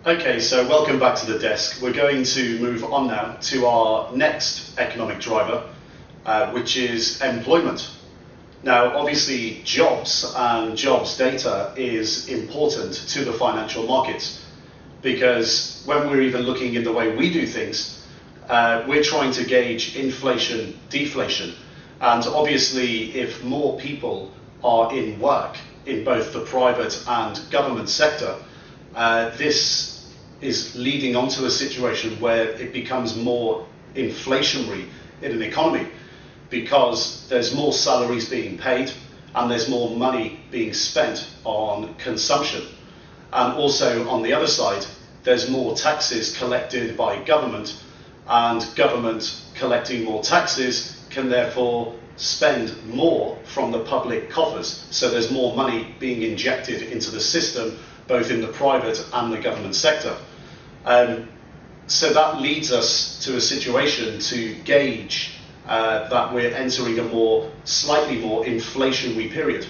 Okay, so welcome back to the desk. We're going to move on now to our next economic driver, which is employment. Now, obviously, jobs and jobs data is important to the financial markets because when we're even looking in the way we do things, we're trying to gauge inflation, deflation. And obviously, if more people are in work in both the private and government sector, this is leading on to a situation where it becomes more inflationary in an economy because there's more salaries being paid and there's more money being spent on consumption. And also on the other side, there's more taxes collected by government, and government collecting more taxes can therefore spend more from the public coffers. So there's more money being injected into the system, both in the private and the government sector. So that leads us to a situation to gauge that we're entering a slightly more inflationary period.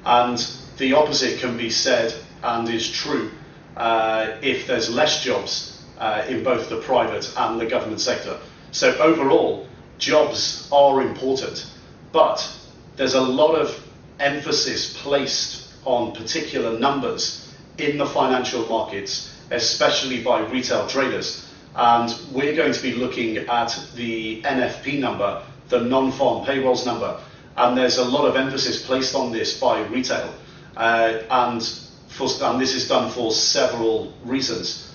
And the opposite can be said and is true if there's less jobs in both the private and the government sector. So overall, jobs are important, but there's a lot of emphasis placed on particular numbers in the financial markets, especially by retail traders. And we're going to be looking at the NFP number, the non-farm payrolls number. And there's a lot of emphasis placed on this by retail. And this is done for several reasons.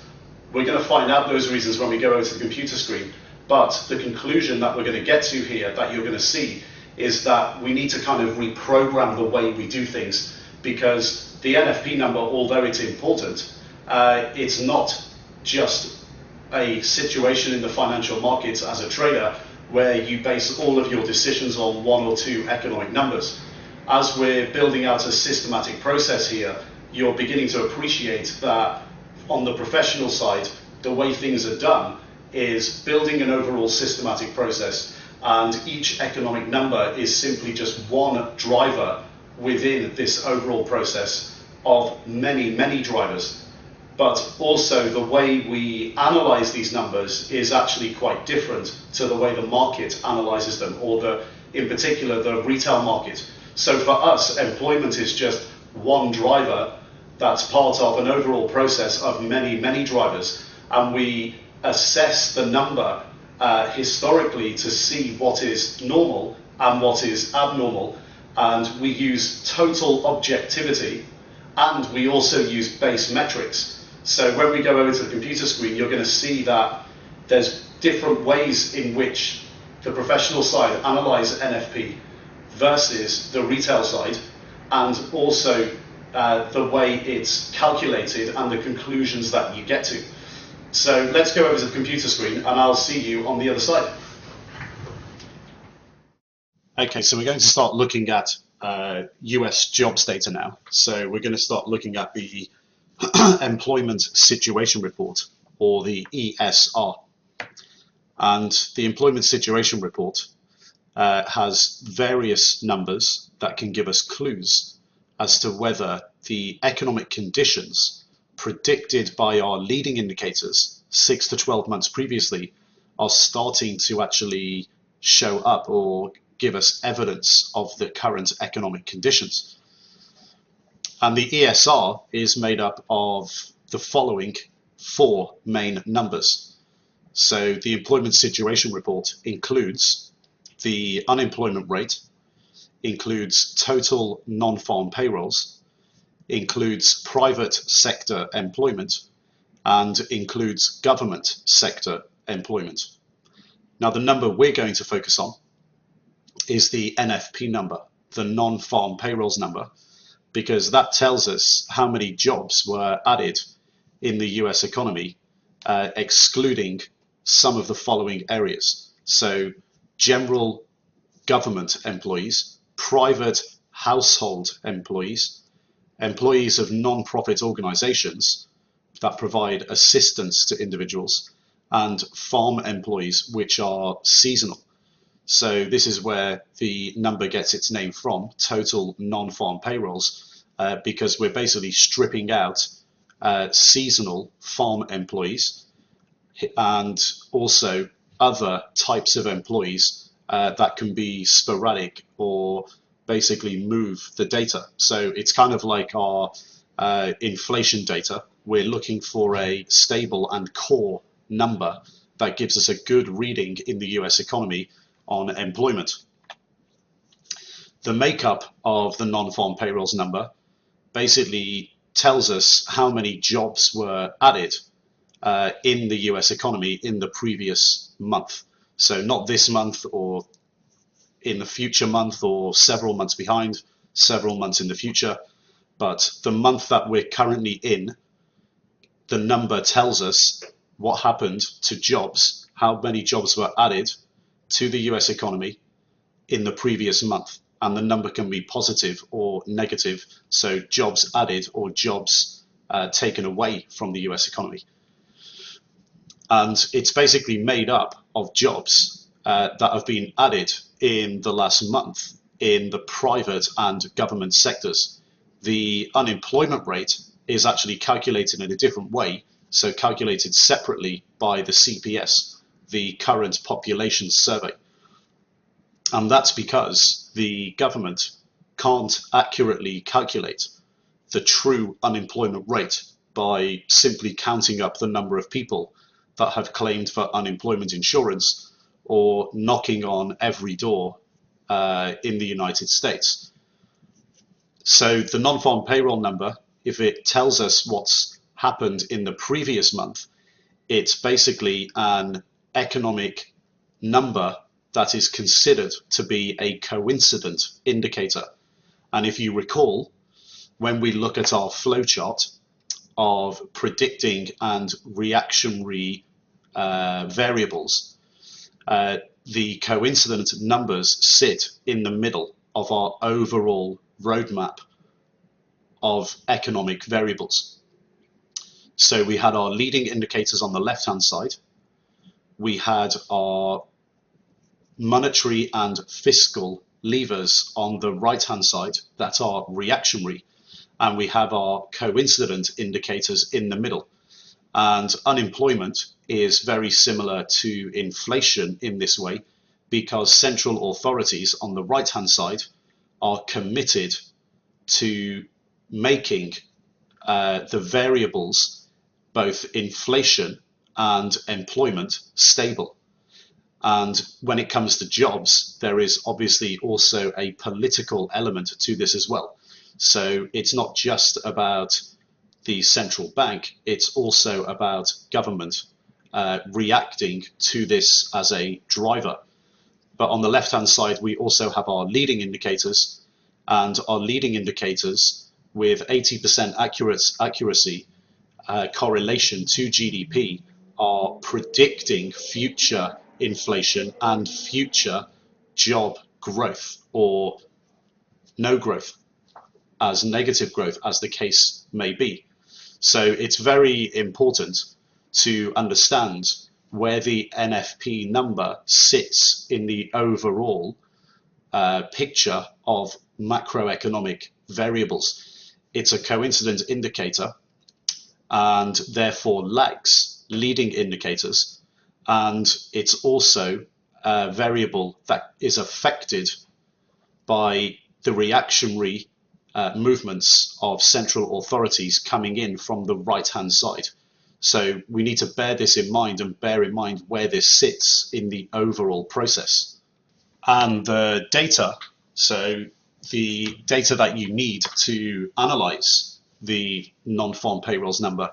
We're going to find out those reasons when we go over to the computer screen. But the conclusion that we're going to get to here, that you're going to see, is that we need to kind of reprogram the way we do things, because the NFP number, although it's important, it's not just a situation in the financial markets as a trader where you base all of your decisions on one or two economic numbers. As we're building out a systematic process here, you're beginning to appreciate that on the professional side, the way things are done is building an overall systematic process, and each economic number is simply just one driver within this overall process of many, many drivers. But also the way we analyze these numbers is actually quite different to the way the market analyzes them, or in particular the retail market. So for us, employment is just one driver that's part of an overall process of many, many drivers, and we assess the number historically to see what is normal and what is abnormal, and we use total objectivity, and we also use base metrics. So when we go over to the computer screen, you're going to see that there's different ways in which the professional side analyze NFP versus the retail side, and also the way it's calculated and the conclusions that you get to. So let's go over to the computer screen and I'll see you on the other side. Okay, so we're going to start looking at US jobs data now. So we're going to start looking at the Employment Situation Report, or the ESR. And the Employment Situation Report has various numbers that can give us clues as to whether the economic conditions predicted by our leading indicators 6 to 12 months previously are starting to actually show up or give us evidence of the current economic conditions. And the ESR is made up of the following four main numbers. So the Employment Situation Report includes the unemployment rate, includes total non-farm payrolls, includes private sector employment, and includes government sector employment. Now, the number we're going to focus on is the NFP number, the non-farm payrolls number, because that tells us how many jobs were added in the US economy, excluding some of the following areas. So general government employees, private household employees, employees of non-profit organizations that provide assistance to individuals, and farm employees, which are seasonal. So this is where the number gets its name from, total non-farm payrolls, because we're basically stripping out seasonal farm employees and also other types of employees that can be sporadic or basically move the data. So it's kind of like our inflation data. We're looking for a stable and core number that gives us a good reading in the US economy on employment. The makeup of the non-farm payrolls number basically tells us how many jobs were added in the US economy in the previous month. So not this month or in the future month or several months behind, several months in the future, but the month that we're currently in, the number tells us what happened to jobs, how many jobs were added to the US economy in the previous month. And the number can be positive or negative, so jobs added or jobs taken away from the US economy. And it's basically made up of jobs that have been added in the last month in the private and government sectors. The unemployment rate is actually calculated in a different way, so calculated separately by the CPS, the Current Population Survey. And that's because the government can't accurately calculate the true unemployment rate by simply counting up the number of people that have claimed for unemployment insurance or knocking on every door in the United States. So the non-farm payroll number, if it tells us what's happened in the previous month, it's basically an economic number that is considered to be a coincident indicator. And if you recall, when we look at our flowchart of predicting and reactionary variables, the coincident numbers sit in the middle of our overall roadmap of economic variables. So we had our leading indicators on the left-hand side. We had our monetary and fiscal levers on the right-hand side that are reactionary, and we have our coincident indicators in the middle. And unemployment is very similar to inflation in this way, because central authorities on the right-hand side are committed to making the variables, both inflation and employment, stable. And when it comes to jobs, there is obviously also a political element to this as well. So it's not just about the central bank, it's also about government reacting to this as a driver. But on the left-hand side, we also have our leading indicators, and our leading indicators with 80% accuracy correlation to GDP are predicting future inflation and future job growth, or no growth, as negative growth, as the case may be. So it's very important to understand where the NFP number sits in the overall picture of macroeconomic variables. It's a coincident indicator and therefore lags leading indicators, and it's also a variable that is affected by the reactionary movements of central authorities coming in from the right-hand side. So we need to bear this in mind and bear in mind where this sits in the overall process. And the data, so the data that you need to analyze the non-farm payrolls number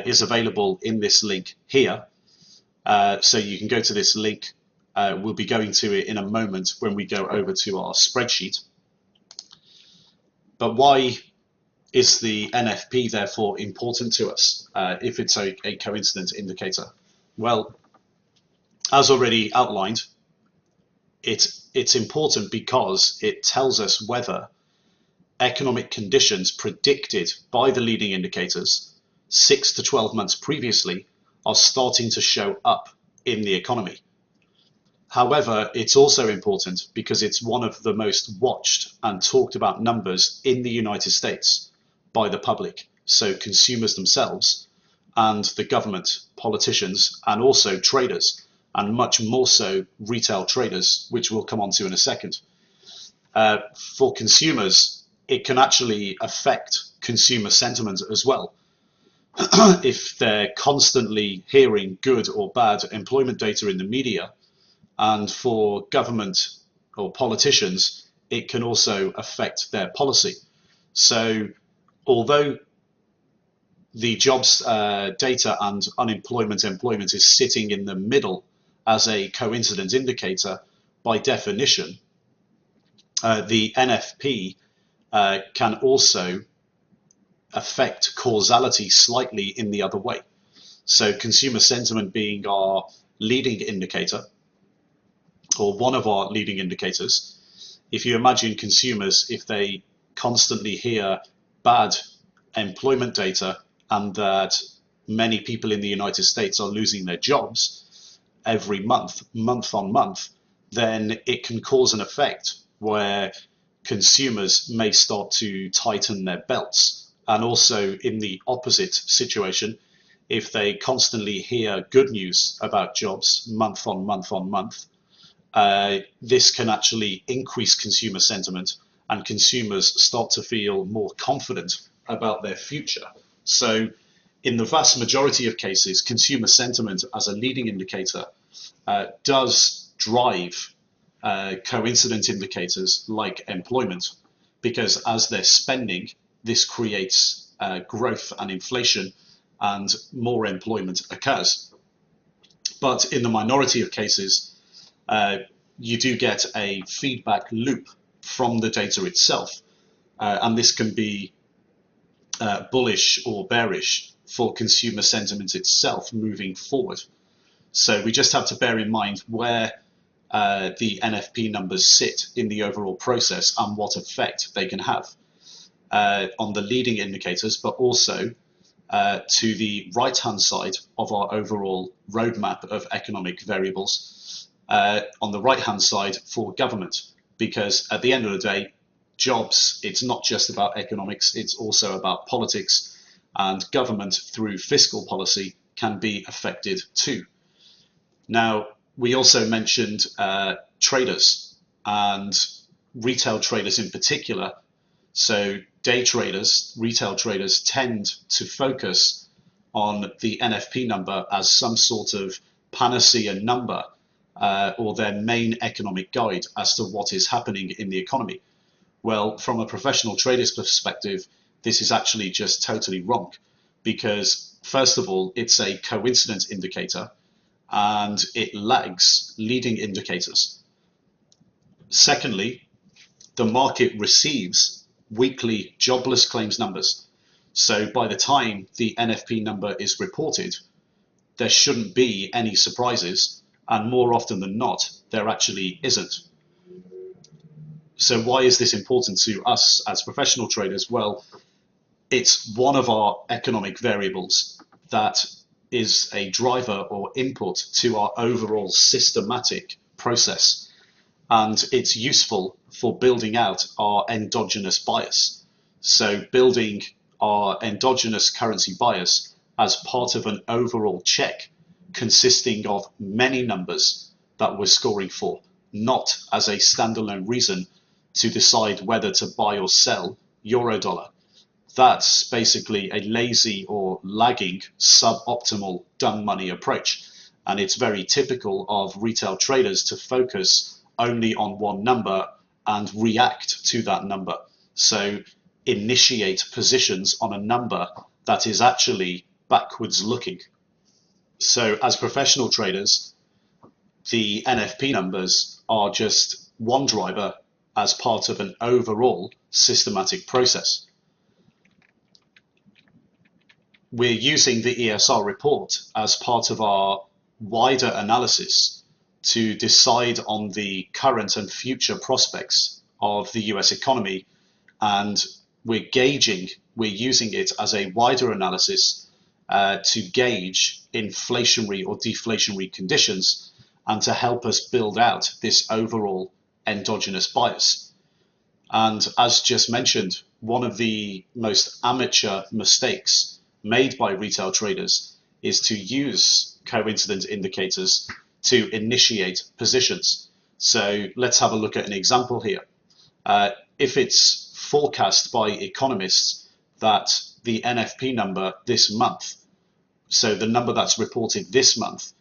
is available in this link here. So you can go to this link. We'll be going to it in a moment when we go over to our spreadsheet. But why is the NFP therefore important to us if it's a coincident indicator? Well, as already outlined, it's important because it tells us whether economic conditions predicted by the leading indicators 6 to 12 months previously are starting to show up in the economy. However, it's also important because it's one of the most watched and talked about numbers in the United States by the public. so consumers themselves and the government, politicians, and also traders, and much more so retail traders, which we'll come on to in a second. For consumers, it can actually affect consumer sentiment as well. If they're constantly hearing good or bad employment data in the media, and for government or politicians, it can also affect their policy. So although the jobs data and employment is sitting in the middle as a coincidence indicator, by definition, the NFP can also affect causality slightly in the other way. So consumer sentiment being our leading indicator, or one of our leading indicators, if you imagine consumers, if they constantly hear bad employment data and that many people in the United States are losing their jobs every month, month on month, then it can cause an effect where consumers may start to tighten their belts. And also in the opposite situation, if they constantly hear good news about jobs month on month on month, this can actually increase consumer sentiment and consumers start to feel more confident about their future. So in the vast majority of cases, consumer sentiment as a leading indicator does drive coincident indicators like employment, because as they're spending, this creates growth and inflation and more employment occurs. But in the minority of cases, you do get a feedback loop from the data itself. And this can be bullish or bearish for consumer sentiment itself moving forward. So we just have to bear in mind where the NFP numbers sit in the overall process and what effect they can have on the leading indicators, but also to the right-hand side of our overall roadmap of economic variables, on the right-hand side for government, because at the end of the day, jobs, it's not just about economics, it's also about politics, and government through fiscal policy can be affected too. Now, we also mentioned traders and retail traders in particular. So day traders, retail traders tend to focus on the NFP number as some sort of panacea number or their main economic guide as to what is happening in the economy. Well, from a professional trader's perspective, this is actually just totally wrong, because first of all, it's a coincidence indicator and it lags leading indicators. Secondly, the market receives weekly jobless claims numbers. So by the time the NFP number is reported, there shouldn't be any surprises, and more often than not, there actually isn't. So why is this important to us as professional traders? Well, it's one of our economic variables that is a driver or input to our overall systematic process. And it's useful for building out our endogenous bias. So building our endogenous currency bias as part of an overall check consisting of many numbers that we're scoring for, not as a standalone reason to decide whether to buy or sell Eurodollar. That's basically a lazy or lagging suboptimal dumb money approach. And it's very typical of retail traders to focus only on one number and react to that number. So initiate positions on a number that is actually backwards looking. So as professional traders, the NFP numbers are just one driver as part of an overall systematic process. We're using the ESR report as part of our wider analysis to decide on the current and future prospects of the US economy, and we're using it as a wider analysis to gauge inflationary or deflationary conditions and to help us build out this overall endogenous bias. And as just mentioned, one of the most amateur mistakes made by retail traders is to use coincidence indicators to initiate positions. So let's have a look at an example here. If it's forecast by economists that the NFP number this month, so the number that's reported this month,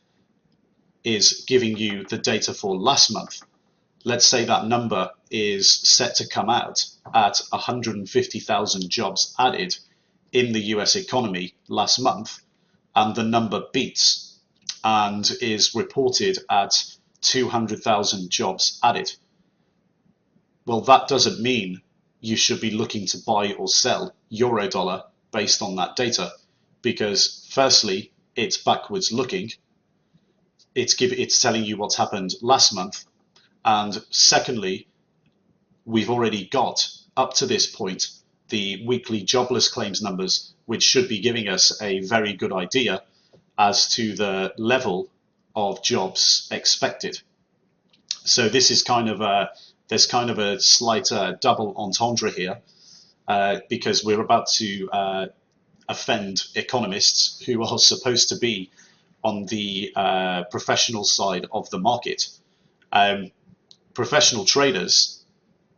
is giving you the data for last month. Let's say that number is set to come out at 150,000 jobs added in the US economy last month, and the number beats and is reported at 200,000 jobs added. Well, that doesn't mean you should be looking to buy or sell Eurodollar based on that data, because firstly, it's backwards looking. It's telling you what's happened last month. And secondly, we've already got up to this point the weekly jobless claims numbers, which should be giving us a very good idea as to the level of jobs expected. So this is there's kind of a slight double entendre here, because we're about to offend economists who are supposed to be on the professional side of the market. Professional traders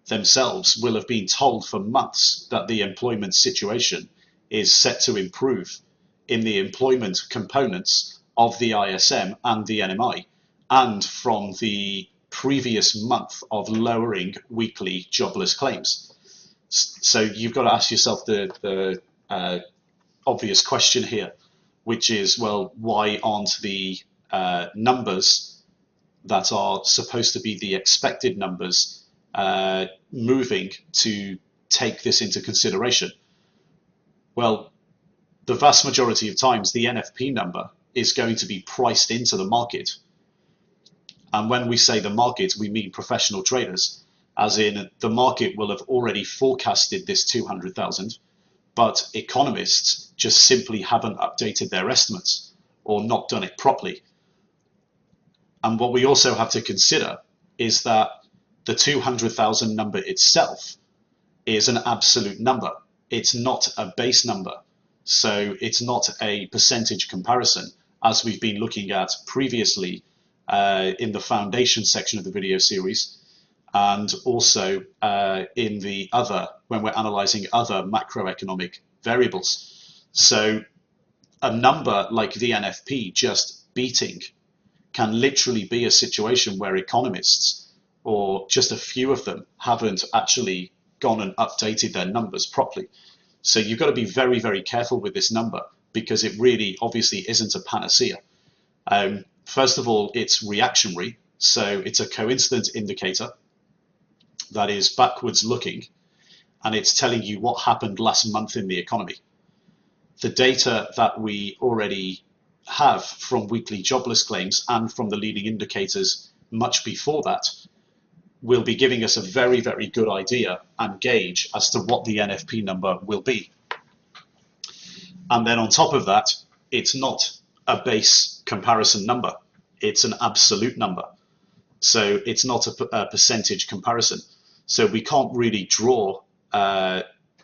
themselves will have been told for months that the employment situation is set to improve in the employment components of the ISM and the NMI, and from the previous month of lowering weekly jobless claims. So you've got to ask yourself the obvious question here, which is, well, why aren't the numbers that are supposed to be the expected numbers moving to take this into consideration? Well, the vast majority of times the NFP number is going to be priced into the market. And when we say the market, we mean professional traders, as in the market will have already forecasted this 200,000, but economists just simply haven't updated their estimates or not done it properly. And what we also have to consider is that the 200,000 number itself is an absolute number. It's not a base number. So it's not a percentage comparison, as we've been looking at previously in the foundation section of the video series, and also in the other, when we're analyzing other macroeconomic variables. So a number like the NFP just beating can literally be a situation where economists, or just a few of them, haven't actually gone and updated their numbers properly. So you've got to be very, very careful with this number, because it really obviously isn't a panacea. First of all, it's reactionary. So it's a coincidence indicator that is backwards looking, and it's telling you what happened last month in the economy. The data that we already have from weekly jobless claims and from the leading indicators much before that will be giving us a very, very good idea and gauge as to what the NFP number will be. And then on top of that, it's not a base comparison number, it's an absolute number. So it's not a percentage comparison. So we can't really draw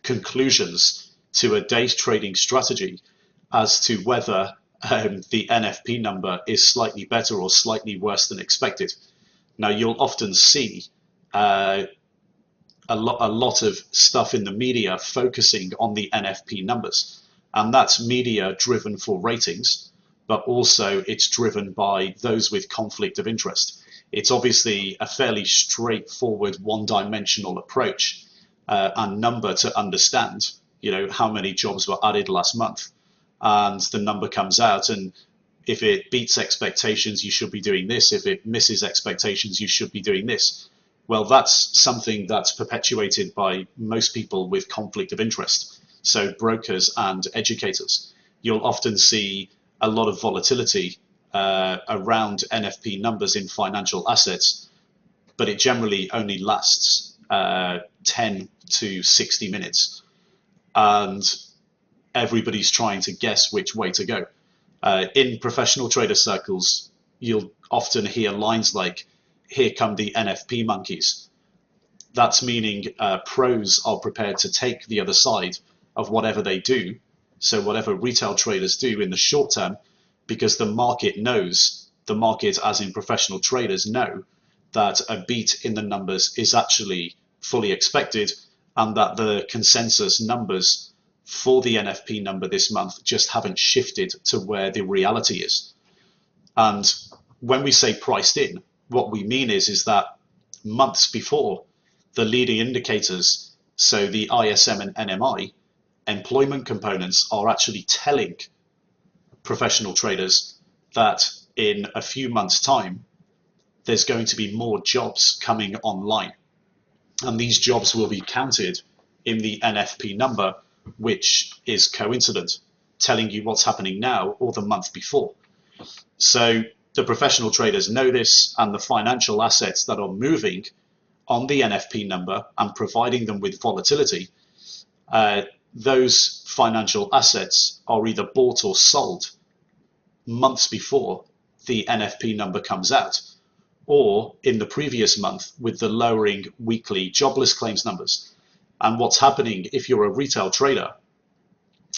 conclusions to a day trading strategy as to whether the NFP number is slightly better or slightly worse than expected. Now, you'll often see a lot of stuff in the media focusing on the NFP numbers, and that's media driven for ratings, but also it's driven by those with conflict of interest. It's obviously a fairly straightforward, one-dimensional approach and number to understand, how many jobs were added last month, and the number comes out, and if it beats expectations, you should be doing this. If it misses expectations, you should be doing this. Well, that's something that's perpetuated by most people with conflict of interest, so brokers and educators. You'll often see a lot of volatility around NFP numbers in financial assets, but it generally only lasts 10 to 60 minutes, and everybody's trying to guess which way to go. In professional trader circles, you'll often hear lines like, "Here come the NFP monkeys." That's meaning pros are prepared to take the other side of whatever they do, so whatever retail traders do in the short term, because the market knows, the market as in professional traders know, that a beat in the numbers is actually fully expected, and that the consensus numbers for the NFP number this month just haven't shifted to where the reality is. And when we say priced in, what we mean is that months before, the leading indicators, so the ISM and NMI, employment components, are actually telling professional traders that in a few months' time, there's going to be more jobs coming online. And these jobs will be counted in the NFP number, which is coincident, telling you what's happening now or the month before. So the professional traders know this, and the financial assets that are moving on the NFP number and providing them with volatility, those financial assets are either bought or sold months before the NFP number comes out, or in the previous month with the lowering weekly jobless claims numbers. And what's happening if you're a retail trader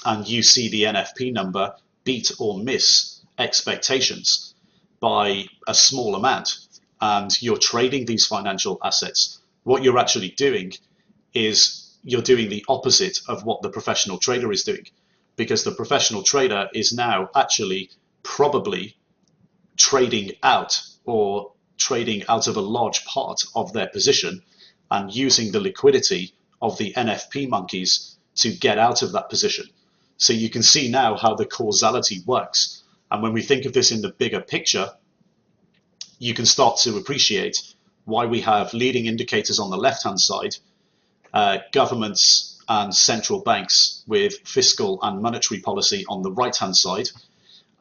and you see the NFP number beat or miss expectations by a small amount, and you're trading these financial assets, what you're actually doing is you're doing the opposite of what the professional trader is doing, because the professional trader is now actually probably trading out, or trading out of a large part of their position and using the liquidity of the NFP monkeys to get out of that position. So you can see now how the causality works. And when we think of this in the bigger picture, you can start to appreciate why we have leading indicators on the left-hand side, governments and central banks with fiscal and monetary policy on the right-hand side.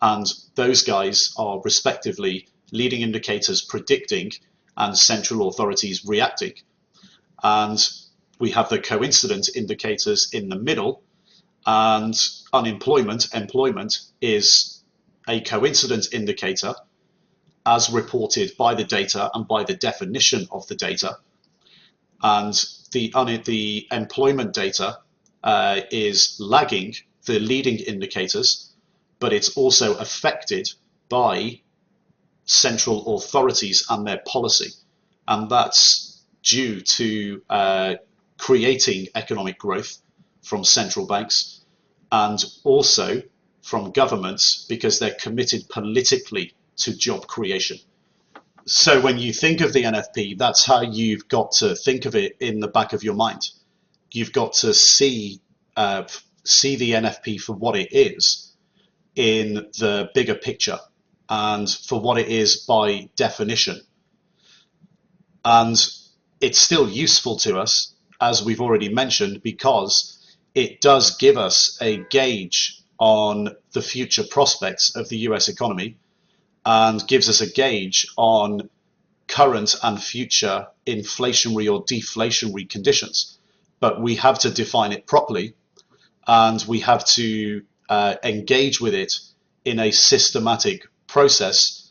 And those guys are respectively leading indicators predicting and central authorities reacting. And we have the coincident indicators in the middle, and employment is a coincident indicator as reported by the data and by the definition of the data. And the employment data is lagging the leading indicators, but it's also affected by central authorities and their policy. And that's due to creating economic growth from central banks, and also from governments, because they're committed politically to job creation. So when you think of the NFP, that's how you've got to think of it in the back of your mind. You've got to see the NFP for what it is in the bigger picture, and for what it is by definition. And it's still useful to us, as we've already mentioned, because it does give us a gauge on the future prospects of the US economy, and gives us a gauge on current and future inflationary or deflationary conditions. But we have to define it properly, and we have to engage with it in a systematic process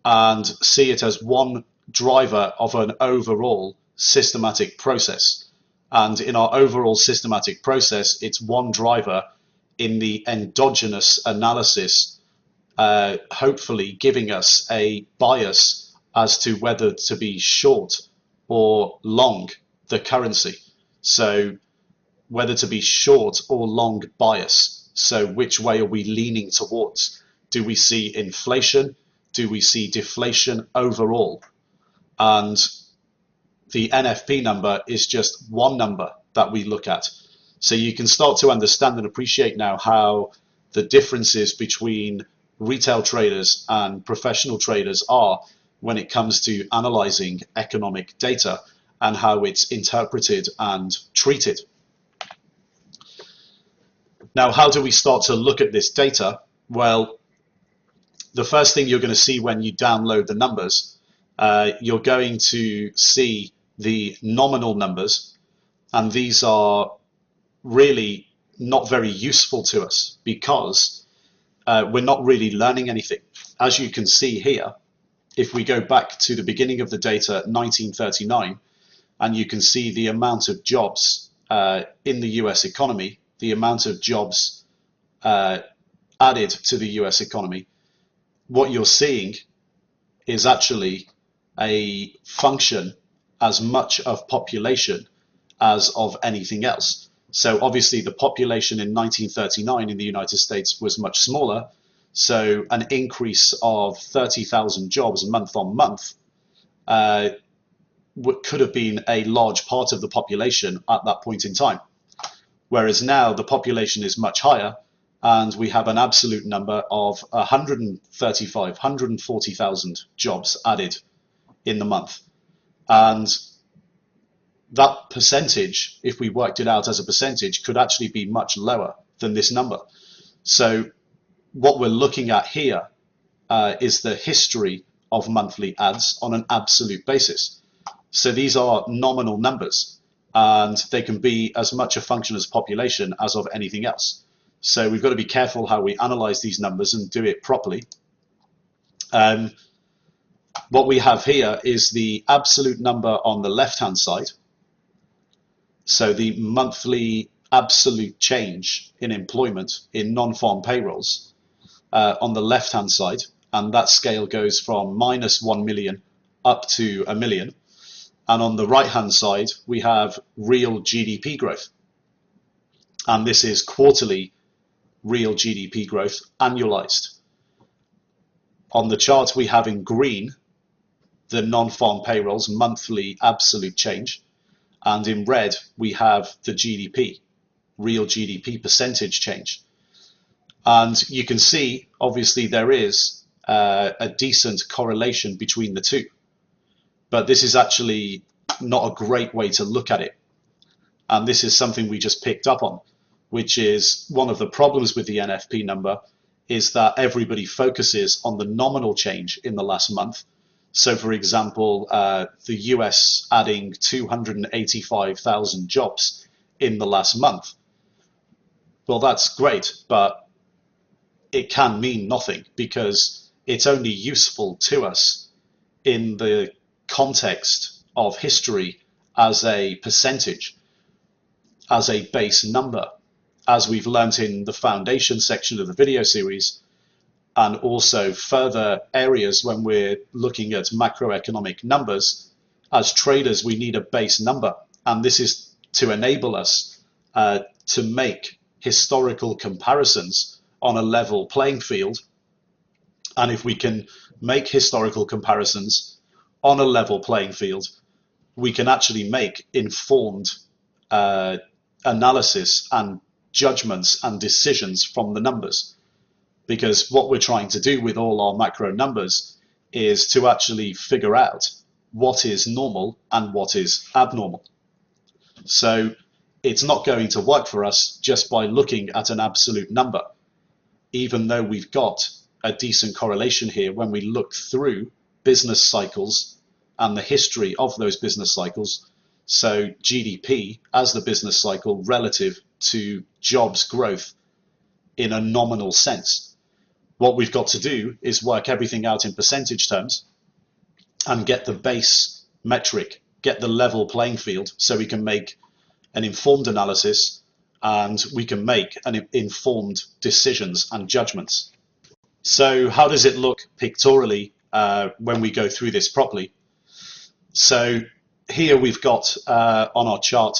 and see it as one driver of an overall systematic process. And in our overall systematic process, it's one driver in the endogenous analysis, hopefully giving us a bias as to whether to be short or long the currency. So whether to be short or long bias. So which way are we leaning towards? Do we see inflation? Do we see deflation overall? And the NFP number is just one number that we look at. So you can start to understand and appreciate now how the differences between retail traders and professional traders are when it comes to analyzing economic data and how it's interpreted and treated. Now, how do we start to look at this data? Well, the first thing you're going to see when you download the numbers, you're going to see the nominal numbers, and these are really not very useful to us because we're not really learning anything. As you can see here, if we go back to the beginning of the data, 1939, and you can see the amount of jobs in the US economy, the amount of jobs added to the US economy, what you're seeing is actually a function as much of population as of anything else. So obviously the population in 1939 in the United States was much smaller, so an increase of 30,000 jobs month on month could have been a large part of the population at that point in time. Whereas now the population is much higher, and we have an absolute number of 140,000 jobs added in the month. And that percentage, if we worked it out as a percentage, could actually be much lower than this number. So what we're looking at here is the history of monthly ads on an absolute basis. So these are nominal numbers, and they can be as much a function as population as of anything else. So we've got to be careful how we analyze these numbers and do it properly. What we have here is the absolute number on the left-hand side. So the monthly absolute change in employment in non-farm payrolls on the left-hand side, and that scale goes from minus 1 million up to 1 million. And on the right-hand side, we have real GDP growth. And this is quarterly real GDP growth annualized. On the chart, we have in green the non-farm payrolls monthly absolute change, and in red we have the GDP, real GDP percentage change. And you can see obviously there is a decent correlation between the two, but this is actually not a great way to look at it. And this is something we just picked up on, which is one of the problems with the NFP number, is that everybody focuses on the nominal change in the last month. So for example, the US adding 285,000 jobs in the last month. Well, that's great, but it can mean nothing because it's only useful to us in the context of history as a percentage, as a base number, as we've learnt in the foundation section of the video series, and also further areas when we're looking at macroeconomic numbers. As traders, we need a base number, and this is to enable us to make historical comparisons on a level playing field. And if we can make historical comparisons on a level playing field, we can actually make informed analysis and judgments and decisions from the numbers. Because what we're trying to do with all our macro numbers is to actually figure out what is normal and what is abnormal. So it's not going to work for us just by looking at an absolute number, even though we've got a decent correlation here when we look through business cycles and the history of those business cycles. So GDP as the business cycle relative to jobs growth in a nominal sense. What we've got to do is work everything out in percentage terms and get the base metric, get the level playing field, so we can make an informed analysis and we can make an informed decisions and judgments. So how does it look pictorially when we go through this properly? So here we've got on our chart,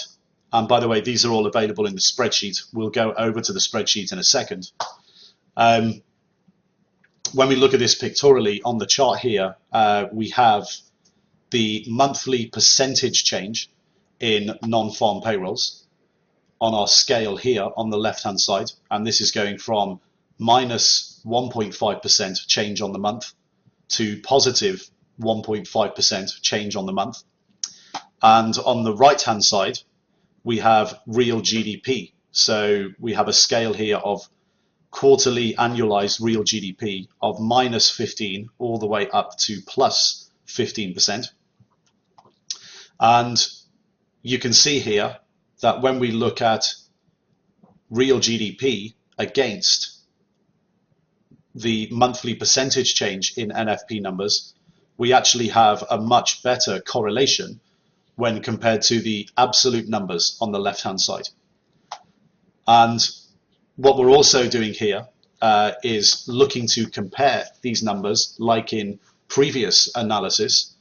and by the way, these are all available in the spreadsheet. We'll go over to the spreadsheet in a second. When we look at this pictorially on the chart here, we have the monthly percentage change in non-farm payrolls on our scale here on the left-hand side. And this is going from minus 1.5% change on the month to positive 1.5% change on the month. And on the right-hand side, we have real GDP. So we have a scale here of quarterly annualized real GDP of minus 15 all the way up to plus 15%. And you can see here that when we look at real GDP against the monthly percentage change in NFP numbers, we actually have a much better correlation when compared to the absolute numbers on the left-hand side. And what we're also doing here is looking to compare these numbers, like in previous analysis,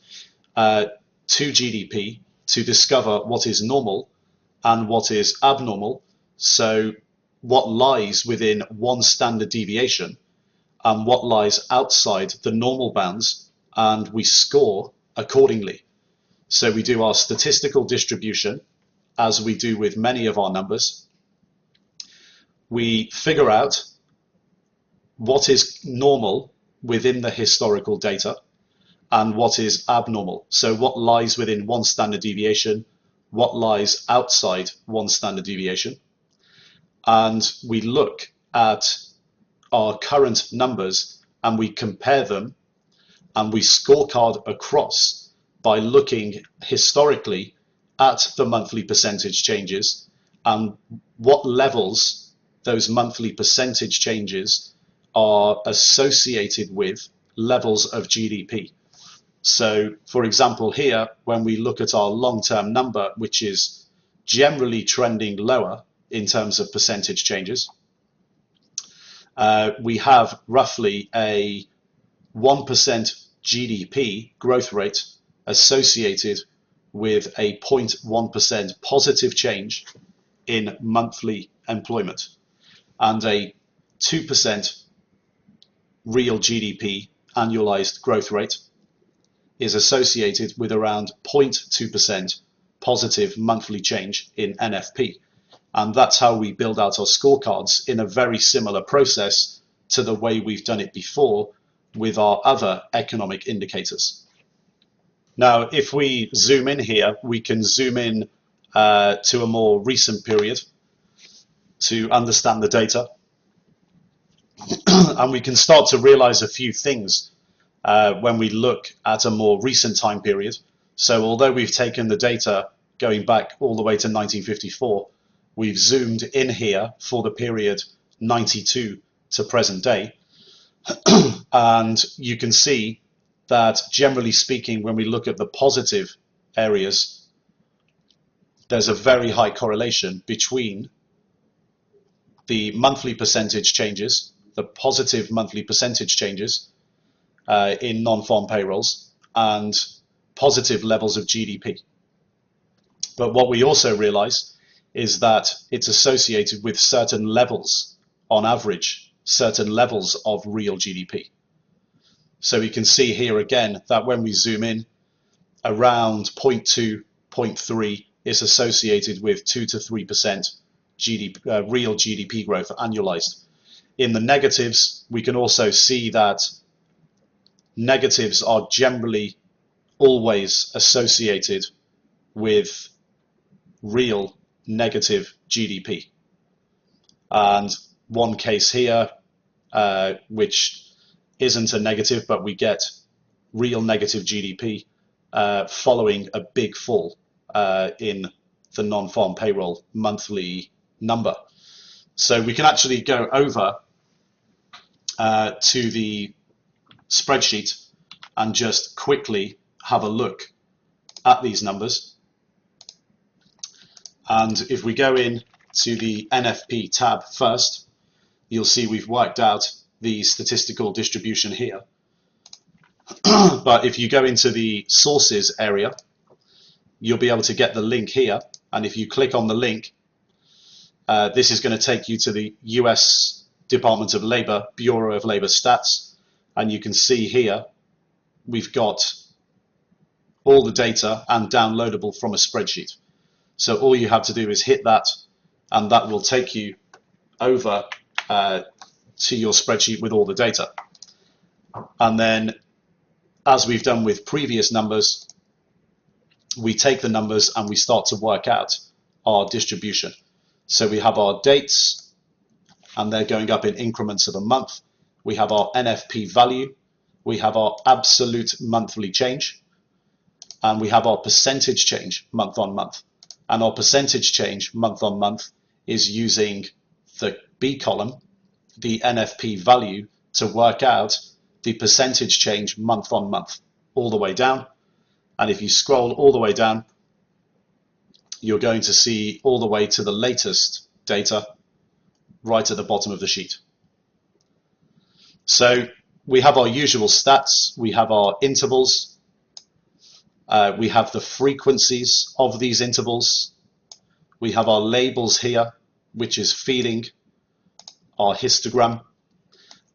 to GDP to discover what is normal and what is abnormal. So what lies within one standard deviation and what lies outside the normal bounds, and we score accordingly. So we do our statistical distribution, as we do with many of our numbers. We figure out what is normal within the historical data and what is abnormal. So what lies within one standard deviation, what lies outside one standard deviation. And we look at our current numbers and we compare them and we scorecard across by looking historically at the monthly percentage changes and what levels those monthly percentage changes are associated with levels of GDP. So, for example, here, when we look at our long-term number, which is generally trending lower in terms of percentage changes, we have roughly a 1% GDP growth rate associated with a 0.1% positive change in monthly employment and a 2% real GDP annualized growth rate is associated with around 0.2% positive monthly change in NFP. And that's how we build out our scorecards in a very similar process to the way we've done it before with our other economic indicators. Now, if we zoom in here, we can zoom in to a more recent period to understand the data. And we can start to realize a few things when we look at a more recent time period. So although we've taken the data going back all the way to 1954, we've zoomed in here for the period 92 to present day. And you can see that generally speaking, when we look at the positive areas, there's a very high correlation between the monthly percentage changes, the positive monthly percentage changes in non-farm payrolls and positive levels of GDP. But what we also realize is that it's associated with certain levels, on average, certain levels of real GDP. So we can see here again that when we zoom in, around 0.2, 0.3 is associated with 2 to 3% GDP, real GDP growth annualized. In the negatives, we can also see that negatives are generally always associated with real negative GDP. And one case here, which isn't a negative, but we get real negative GDP following a big fall in the non-farm payroll monthly number. So we can actually go over to the spreadsheet and just quickly have a look at these numbers. And if we go in to the NFP tab first, you'll see we've worked out the statistical distribution here. But if you go into the sources area, you'll be able to get the link here. And if you click on the link, this is going to take you to the US Department of Labor, Bureau of Labor Stats. And you can see here, we've got all the data and downloadable from a spreadsheet. So all you have to do is hit that, and that will take you over to your spreadsheet with all the data. And then, as we've done with previous numbers, we take the numbers and we start to work out our distribution. So we have our dates, and they're going up in increments of a month. We have our NFP value. We have our absolute monthly change. And we have our percentage change month on month. And our percentage change month on month is using the B column, the NFP value, to work out the percentage change month on month, all the way down. And if you scroll all the way down, you're going to see all the way to the latest data right at the bottom of the sheet. So we have our usual stats, we have our intervals, we have the frequencies of these intervals, we have our labels here, which is feeding our histogram,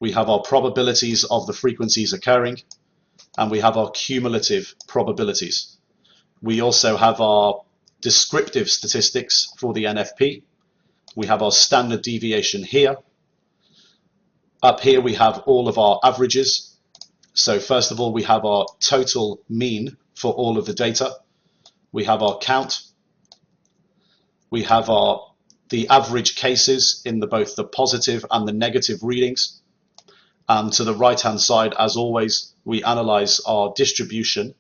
we have our probabilities of the frequencies occurring, and we have our cumulative probabilities. We also have our descriptive statistics for the NFP. We have our standard deviation here. Up here we have all of our averages. So first of all, we have our total mean for all of the data. We have our count. We have the average cases in both the positive and the negative readings. And to the right-hand side, as always, we analyze our distribution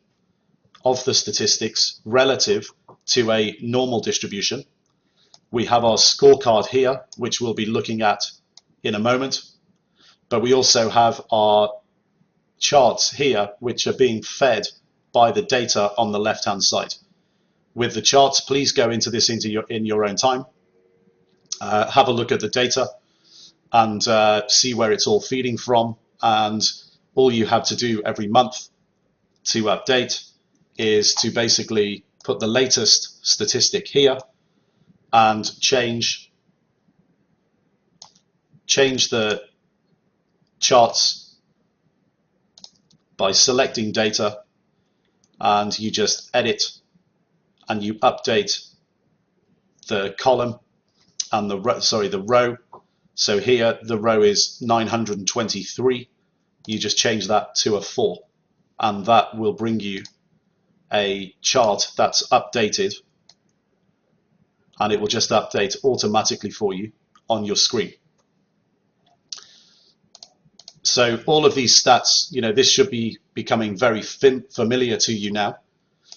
of the statistics relative to a normal distribution. We have our scorecard here, which we'll be looking at in a moment. But we also have our charts here, which are being fed by the data on the left-hand side. With the charts, please go into this in your own time. Have a look at the data and see where it's all feeding from. And all you have to do every month to update is to basically put the latest statistic here and change the charts by selecting data, and you just edit and you update the column and the row. So here the row is 923. You just change that to a 4, and that will bring you a chart that's updated, and it will just update automatically for you on your screen. So all of these stats, this should be becoming very familiar to you now.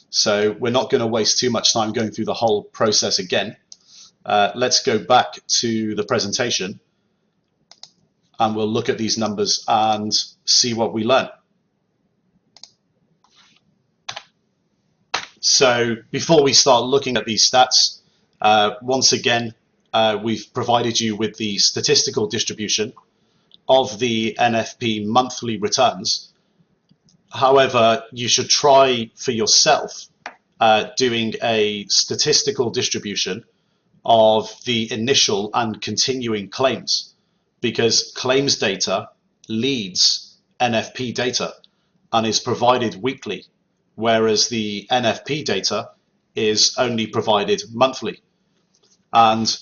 So we're not going to waste too much time going through the whole process again. Let's go back to the presentation and we'll look at these numbers and see what we learn. So before we start looking at these stats, once again, we've provided you with the statistical distribution of the NFP monthly returns. However, you should try for yourself doing a statistical distribution of the initial and continuing claims, because claims data leads NFP data and is provided weekly, whereas the NFP data is only provided monthly. And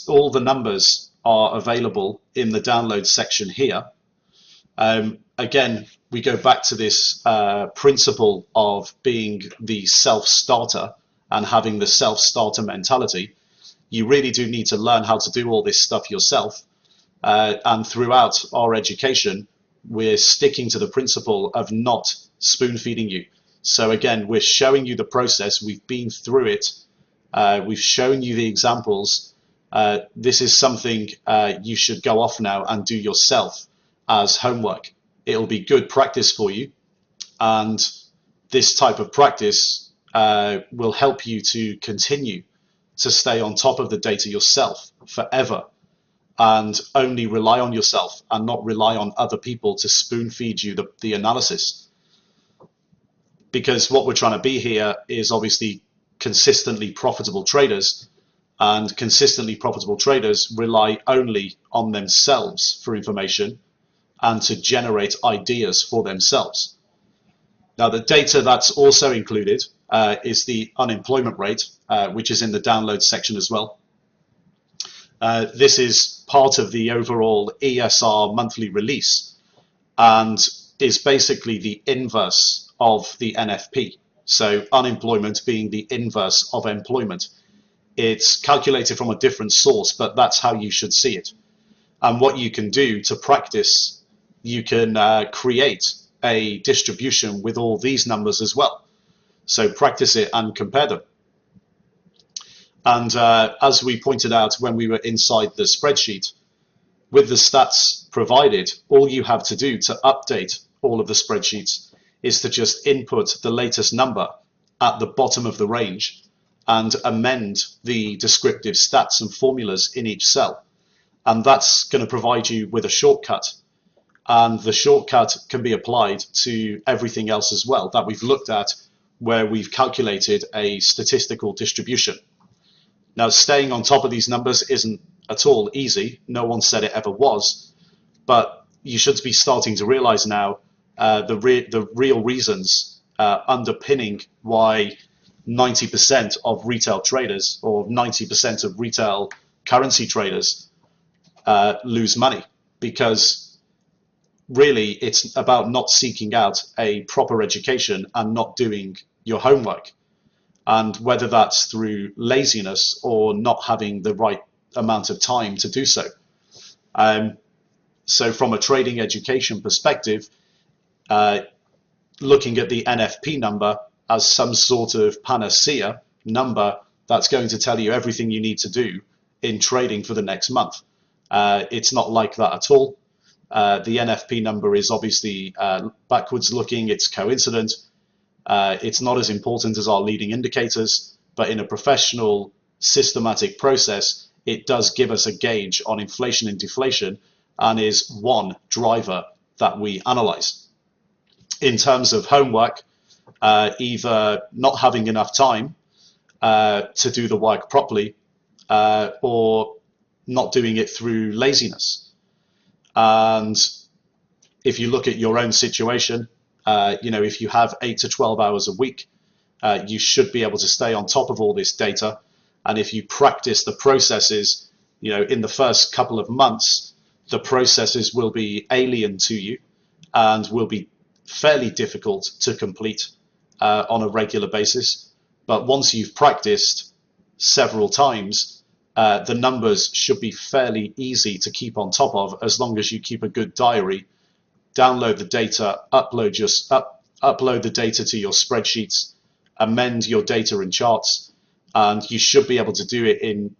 all the numbers are available in the download section here. Again, we go back to this principle of being the self-starter and having the self-starter mentality. You really do need to learn how to do all this stuff yourself. And throughout our education, we're sticking to the principle of not spoon feeding you. So again, we're showing you the process. We've been through it. We've shown you the examples. This is something you should go off now and do yourself as homework. It'll be good practice for you. And this type of practice will help you to continue to stay on top of the data yourself forever, and only rely on yourself and not rely on other people to spoon feed you the analysis. Because what we're trying to be here is obviously consistently profitable traders, and consistently profitable traders rely only on themselves for information and to generate ideas for themselves. Now, the data that's also included is the unemployment rate, which is in the download section as well. This is part of the overall ESR monthly release and is basically the inverse of the NFP. So unemployment being the inverse of employment. It's calculated from a different source, but that's how you should see it. And what you can do to practice, you can create a distribution with all these numbers as well. So practice it and compare them. And as we pointed out when we were inside the spreadsheet, with the stats provided, all you have to do to update all of the spreadsheets is to just input the latest number at the bottom of the range, and amend the descriptive stats and formulas in each cell. And that's going to provide you with a shortcut. And the shortcut can be applied to everything else as well that we've looked at, where we've calculated a statistical distribution. Now, staying on top of these numbers isn't at all easy. No one said it ever was, but you should be starting to realize now the real reasons underpinning why 90% of retail traders or 90% of retail currency traders lose money, because really it's about not seeking out a proper education and not doing your homework. And whether that's through laziness or not having the right amount of time to do so. So from a trading education perspective, looking at the NFP number as some sort of panacea number that's going to tell you everything you need to do in trading for the next month. It's not like that at all. The NFP number is obviously backwards looking, it's coincident. It's not as important as our leading indicators, but in a professional, systematic process, it does give us a gauge on inflation and deflation and is one driver that we analyze. In terms of homework, either not having enough time to do the work properly or not doing it through laziness. And if you look at your own situation, if you have 8 to 12 hours a week, you should be able to stay on top of all this data. And if you practice the processes, in the first couple of months, the processes will be alien to you and will be fairly difficult to complete on a regular basis. But once you've practiced several times, the numbers should be fairly easy to keep on top of, as long as you keep a good diary, download the data, upload the data to your spreadsheets, amend your data and charts, and you should be able to do it in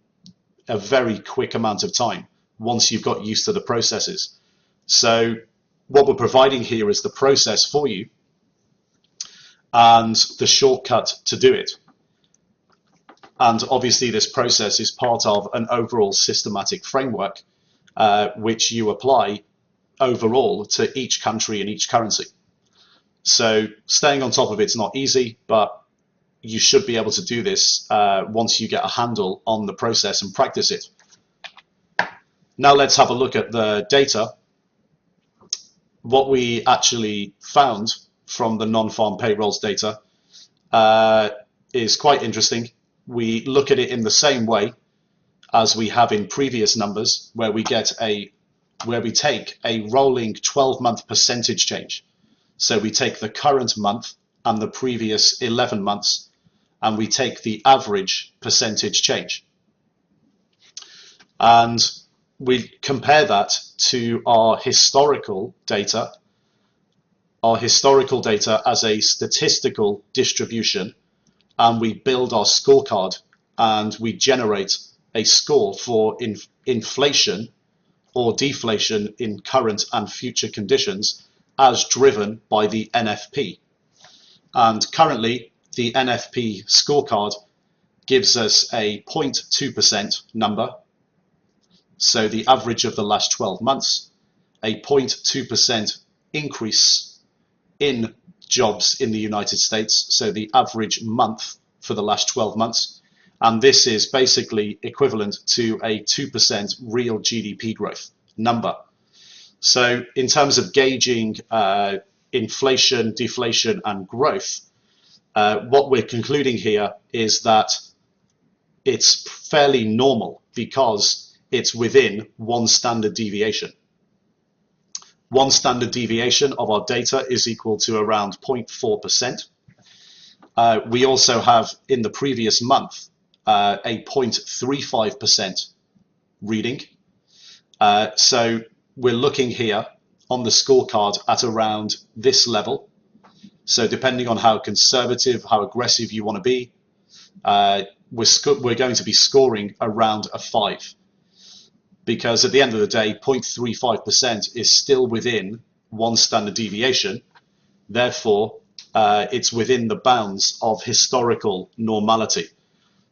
a very quick amount of time once you've got used to the processes. So what we're providing here is the process for you and the shortcut to do it. And obviously this process is part of an overall systematic framework which you apply overall to each country and each currency. So staying on top of it's not easy, but you should be able to do this once you get a handle on the process and practice it. Now let's have a look at the data. What we actually found from the non-farm payrolls data is quite interesting. We look at it in the same way as we have in previous numbers, where we take a rolling 12-month percentage change. So we take the current month and the previous 11 months, and we take the average percentage change. And we compare that to our historical data as a statistical distribution, and we build our scorecard and we generate a score for inflation or deflation in current and future conditions as driven by the NFP. And currently the NFP scorecard gives us a 0.2% number. So the average of the last 12 months, a 0.2% increase in jobs in the United States. So the average month for the last 12 months. And this is basically equivalent to a 2% real GDP growth number. So in terms of gauging inflation, deflation, and growth, what we're concluding here is that it's fairly normal because it's within one standard deviation. One standard deviation of our data is equal to around 0.4%. We also have in the previous month a 0.35% reading. So we're looking here on the scorecard at around this level. So depending on how conservative, how aggressive you want to be, we're going to be scoring around a 5. Because at the end of the day, 0.35% is still within one standard deviation. Therefore, it's within the bounds of historical normality.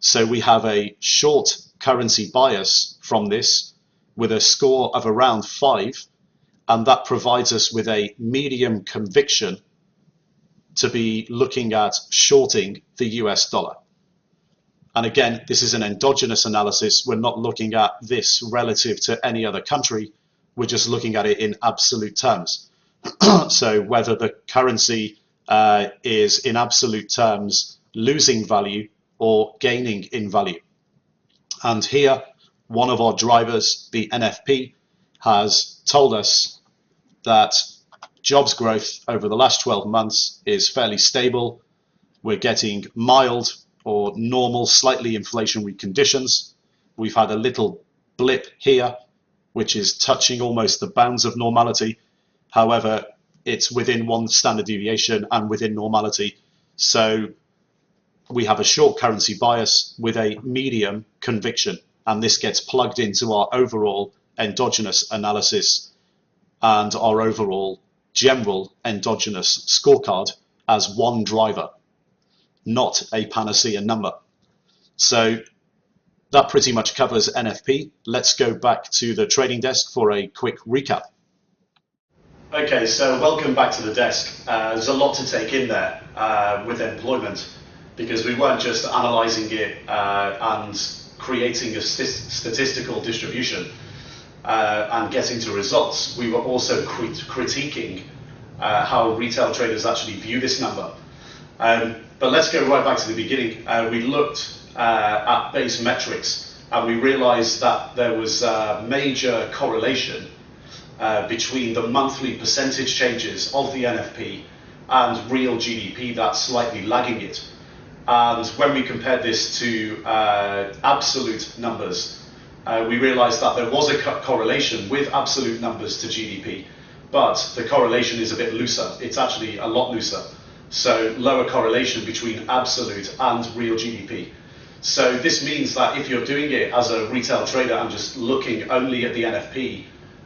So we have a short currency bias from this with a score of around 5, and that provides us with a medium conviction to be looking at shorting the US dollar. And again, this is an endogenous analysis. We're not looking at this relative to any other country. We're just looking at it in absolute terms. So whether the currency is in absolute terms losing value or gaining in value. And here, one of our drivers, the NFP, has told us that jobs growth over the last 12 months is fairly stable. We're getting mild or normal, slightly inflationary conditions. We've had a little blip here, which is touching almost the bounds of normality. However, it's within one standard deviation and within normality. So we have a short currency bias with a medium conviction, and this gets plugged into our overall endogenous analysis and our overall general endogenous scorecard as one driver, not a panacea number. So that pretty much covers NFP. Let's go back to the trading desk for a quick recap. Okay, so welcome back to the desk. There's a lot to take in there with employment, because we weren't just analysing it and creating a statistical distribution and getting to results. We were also critiquing how retail traders actually view this number. But let's go right back to the beginning. We looked at base metrics, and we realised that there was a major correlation between the monthly percentage changes of the NFP and real GDP that's slightly lagging it. And when we compared this to absolute numbers, we realized that there was a correlation with absolute numbers to GDP, but the correlation is a bit looser. It's actually a lot looser. So lower correlation between absolute and real GDP. So this means that if you're doing it as a retail trader and just looking only at the NFP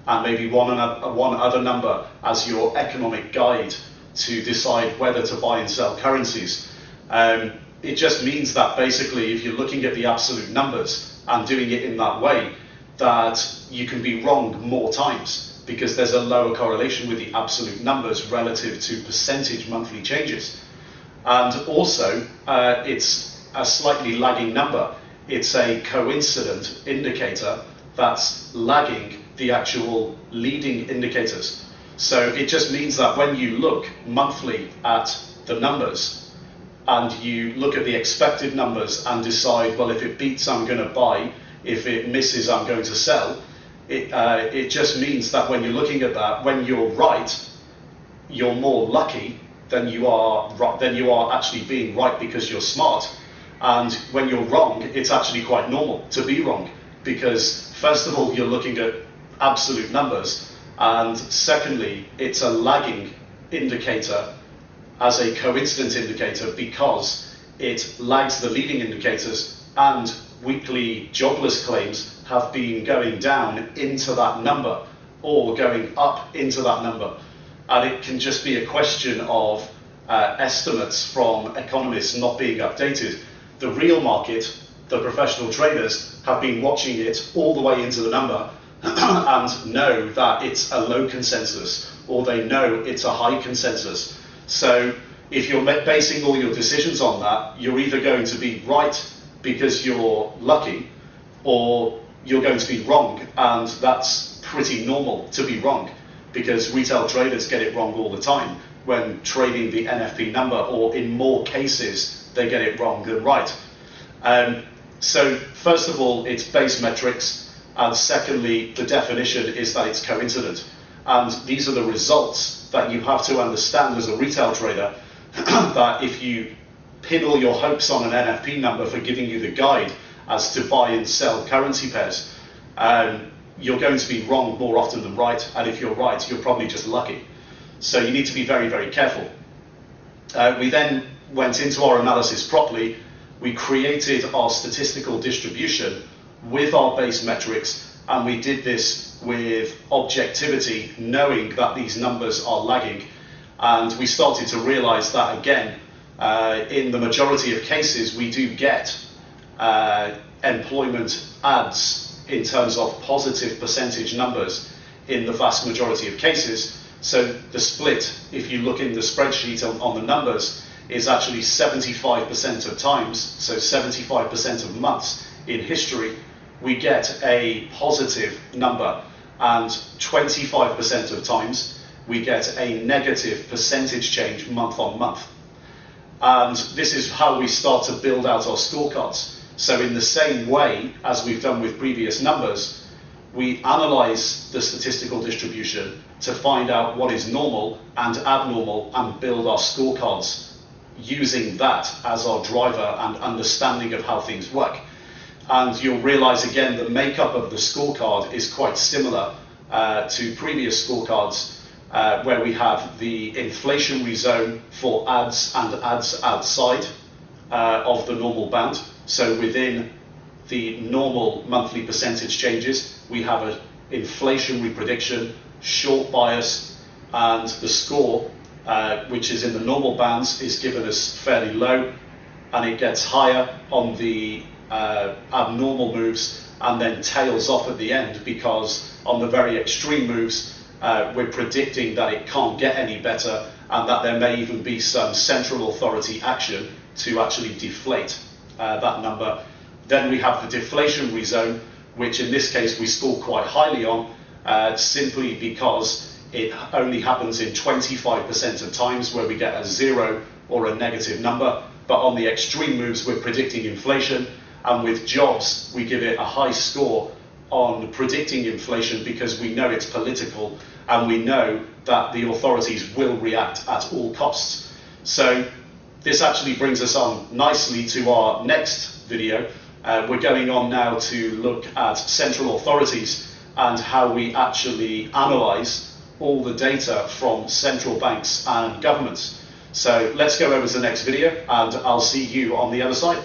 and maybe one other number as your economic guide to decide whether to buy and sell currencies, it just means that basically if you're looking at the absolute numbers and doing it in that way, that you can be wrong more times because there's a lower correlation with the absolute numbers relative to percentage monthly changes. And also, it's a slightly lagging number. It's a coincident indicator that's lagging the actual leading indicators. So it just means that when you look monthly at the numbers and you look at the expected numbers and decide, well, if it beats, I'm going to buy, if it misses, I'm going to sell, it just means that when you're looking at that, when you're right, you're more lucky than you are actually being right because you're smart. And when you're wrong, it's actually quite normal to be wrong, because first of all, you're looking at absolute numbers, and secondly, it's a lagging indicator as a coincident indicator because it lags the leading indicators, and weekly jobless claims have been going down into that number or going up into that number. And it can just be a question of estimates from economists not being updated. The real market, the professional traders, have been watching it all the way into the number and know that it's a low consensus, or they know it's a high consensus. So if you're basing all your decisions on that, you're either going to be right because you're lucky, or you're going to be wrong, and that's pretty normal to be wrong, because retail traders get it wrong all the time when trading the NFP number, or in more cases they get it wrong than right. So first of all, it's base metrics, and secondly, the definition is that it's coincident. And these are the results that you have to understand as a retail trader, that if you pin all your hopes on an NFP number for giving you the guide as to buy and sell currency pairs, you're going to be wrong more often than right, and if you're right, you're probably just lucky. So you need to be very, very careful. We then went into our analysis properly. We created our statistical distribution with our base metrics, and we did this with objectivity, knowing that these numbers are lagging. And we started to realize that, again, in the majority of cases, we do get employment adds in terms of positive percentage numbers in the vast majority of cases. So the split, if you look in the spreadsheet on the numbers, is actually 75% of times, so 75% of months in history, we get a positive number, and 25% of times we get a negative percentage change month on month. And this is how we start to build out our scorecards. So in the same way as we've done with previous numbers, we analyze the statistical distribution to find out what is normal and abnormal and build our scorecards using that as our driver and understanding of how things work. And you'll realize again the makeup of the scorecard is quite similar to previous scorecards, where we have the inflationary zone for ads and ads outside of the normal band. So within the normal monthly percentage changes, we have an inflationary prediction, short bias, and the score, which is in the normal bands, is given as fairly low, and it gets higher on the abnormal moves and then tails off at the end, because on the very extreme moves we're predicting that it can't get any better and that there may even be some central authority action to actually deflate that number. Then we have the deflationary zone, which in this case we score quite highly on, simply because it only happens in 25% of times where we get a zero or a negative number. But on the extreme moves we're predicting inflation, and with jobs we give it a high score on predicting inflation because we know it's political and we know that the authorities will react at all costs. So this actually brings us on nicely to our next video. We're going on now to look at central authorities and how we actually analyze all the data from central banks and governments. So let's go over to the next video and I'll see you on the other side.